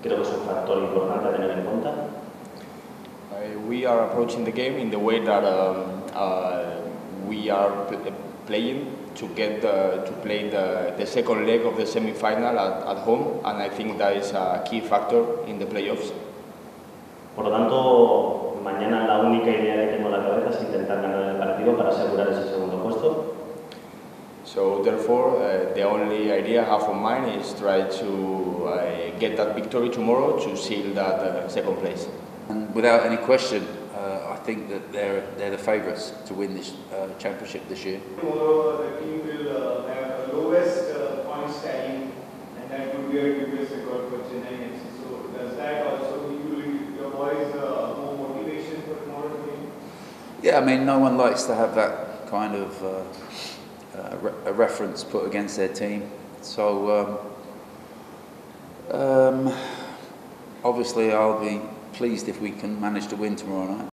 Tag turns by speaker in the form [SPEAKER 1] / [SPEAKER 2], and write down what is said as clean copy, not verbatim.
[SPEAKER 1] Creo que es un factor importante a tener en cuenta.
[SPEAKER 2] We are approaching the game in the way that we are playing to play the second leg of the semi-final at home, and I think that is a key factor in the playoffs.
[SPEAKER 1] Por lo tanto, mañana la única idea que tengo en la cabeza es intentar ganar el partido para asegurar ese segundo puesto.
[SPEAKER 2] So therefore, the only idea I have on mind is try to get that victory tomorrow to seal that second place.
[SPEAKER 3] And without any question, I think that they're the favourites to win this championship this year.
[SPEAKER 4] Moreover, the team will have the lowest points tally, and that would be a dubious record for Chennaiyin FC. So does that also give your boys more motivation for tomorrow's game?
[SPEAKER 3] Yeah, I mean, no one likes to have that kind of a reference put against their team. So obviously I'll be pleased if we can manage to win tomorrow night.